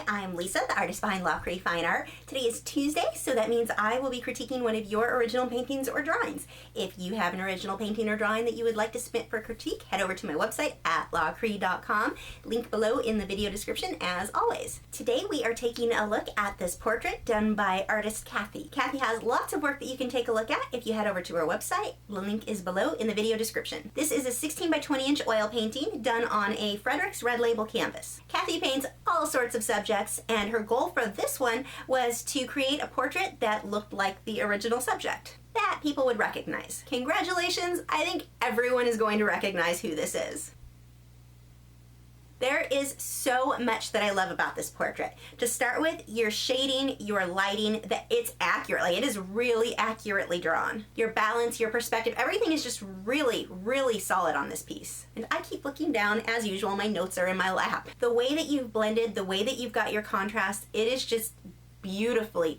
Hi, I'm Lisa, the artist behind Lachri Fine Art. Today is Tuesday, so that means I will be critiquing one of your original paintings or drawings. If you have an original painting or drawing that you would like to submit for critique, head over to my website at lachri.com. Link below in the video description as always. Today we are taking a look at this portrait done by artist Kathy. Kathy has lots of work that you can take a look at if you head over to her website. The link is below in the video description. This is a 16 by 20 inch oil painting done on a Frederick's Red Label canvas. Kathy paints all sorts of subjects, and her goal for this one was to create a portrait that looked like the original subject, that people would recognize. Congratulations, I think everyone is going to recognize who this is. There is so much that I love about this portrait. To start with, your shading, your lighting, that it's accurate. Like, it is really accurately drawn. Your balance, your perspective, everything is just really, really solid on this piece. And I keep looking down, as usual, my notes are in my lap. The way that you've blended, the way that you've got your contrast, it is just beautifully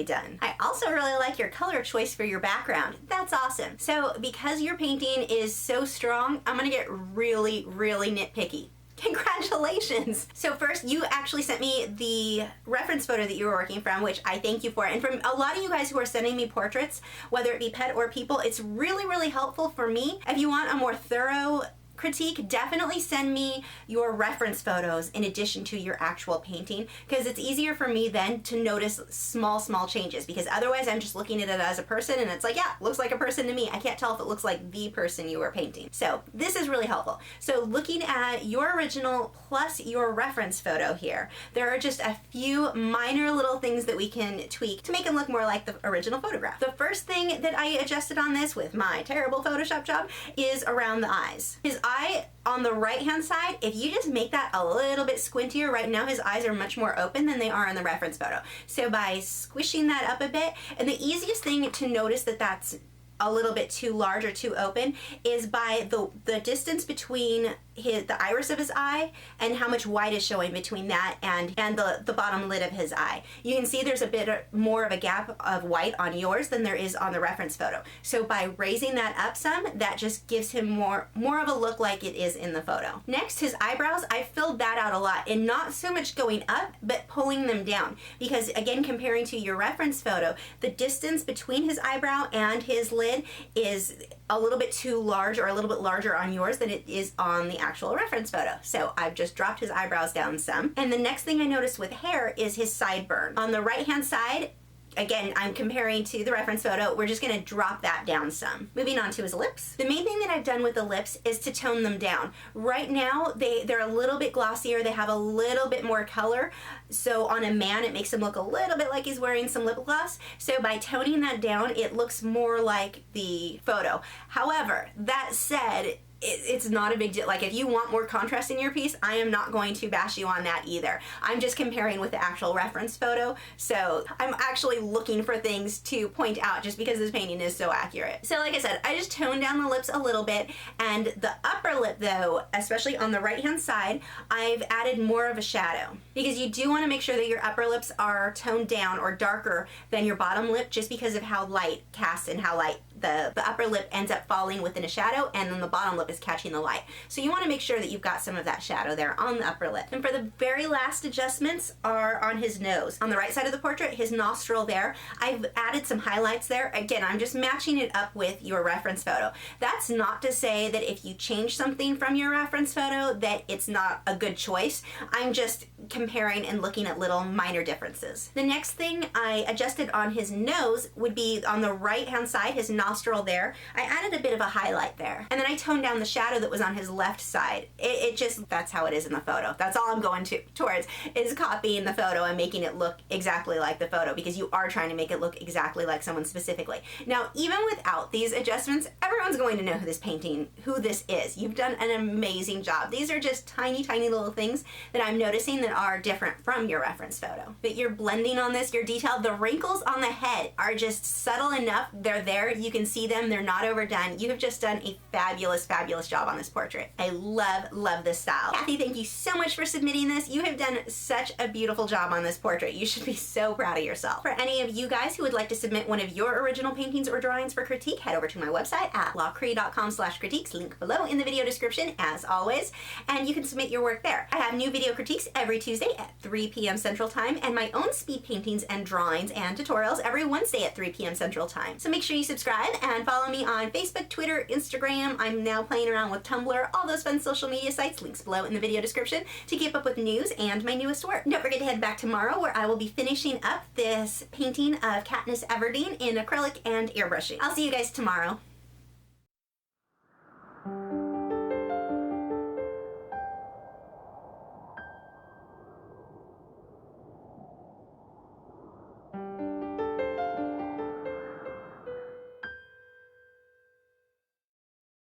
done. I also really like your color choice for your background. That's awesome. So because your painting is so strong, I'm gonna get really, really nitpicky. Congratulations! So first, you actually sent me the reference photo that you were working from, which I thank you for. And from a lot of you guys who are sending me portraits, whether it be pet or people, it's really, really helpful for me. If you want a more thorough critique, definitely send me your reference photos in addition to your actual painting, because it's easier for me then to notice small changes, because otherwise I'm just looking at it as a person and it's like, yeah, looks like a person to me. I can't tell if it looks like the person you were painting. So this is really helpful. So looking at your original plus your reference photo here, there are just a few minor little things that we can tweak to make it look more like the original photograph. The first thing that I adjusted on this with my terrible Photoshop job is around the eyes. His eye on the right hand side, if you just make that a little bit squintier, right now his eyes are much more open than they are in the reference photo. So by squishing that up a bit, and the easiest thing to notice that that's a little bit too large or too open is by the distance between the iris of his eye and how much white is showing between that and the bottom lid of his eye. You can see there's a bit more of a gap of white on yours than there is on the reference photo. So by raising that up some, that just gives him more of a look like it is in the photo. Next, his eyebrows, I filled that out a lot, and not so much going up, but pulling them down. Because again, comparing to your reference photo, the distance between his eyebrow and his lid is a little bit too large, or a little bit larger on yours than it is on the actual reference photo. So I've just dropped his eyebrows down some. And the next thing I noticed with hair is his sideburn. On the right hand side, again, I'm comparing to the reference photo, we're just gonna drop that down some. Moving on to his lips. The main thing that I've done with the lips is to tone them down. Right now, they're a little bit glossier, they have a little bit more color, so on a man, it makes him look a little bit like he's wearing some lip gloss. So by toning that down, it looks more like the photo. However, that said, it's not a big deal. Like, if you want more contrast in your piece, I am not going to bash you on that either. I'm just comparing with the actual reference photo, so I'm actually looking for things to point out just because this painting is so accurate. So like I said, I just toned down the lips a little bit, and the upper lip though, especially on the right hand side, I've added more of a shadow, because you do want to make sure that your upper lips are toned down or darker than your bottom lip, just because of how light casts and how light the upper lip ends up falling within a shadow, and then the bottom lip is catching the light. So you want to make sure that you've got some of that shadow there on the upper lip. And for the very last adjustments are on his nose. On the right side of the portrait, his nostril there, I've added some highlights there. Again, I'm just matching it up with your reference photo. That's not to say that if you change something from your reference photo that it's not a good choice. I'm just comparing and looking at little minor differences. The next thing I adjusted on his nose would be on the right hand side, his nostril there. I added a bit of a highlight there. And then I toned down the shadow that was on his left side. It just, that's how it is in the photo. That's all I'm going towards, is copying the photo and making it look exactly like the photo, because you are trying to make it look exactly like someone specifically. Now, even without these adjustments, everyone's going to know who this is. You've done an amazing job. These are just tiny little things that I'm noticing that are different from your reference photo. But your blending on this, your detail, the wrinkles on the head are just subtle enough. They're there. You can can see them. They're not overdone. You have just done a fabulous, fabulous job on this portrait. I love, love this style. Kathy, thank you so much for submitting this. You have done such a beautiful job on this portrait. You should be so proud of yourself. For any of you guys who would like to submit one of your original paintings or drawings for critique, head over to my website at lachri.com/critiques, link below in the video description as always, and you can submit your work there. I have new video critiques every Tuesday at 3 p.m. Central Time, and my own speed paintings and drawings and tutorials every Wednesday at 3 p.m. Central Time. So make sure you subscribe and follow me on Facebook, Twitter, Instagram. I'm now playing around with Tumblr, all those fun social media sites, links below in the video description to keep up with news and my newest work. Don't forget to head back tomorrow where I will be finishing up this painting of Katniss Everdeen in acrylic and airbrushing. I'll see you guys tomorrow.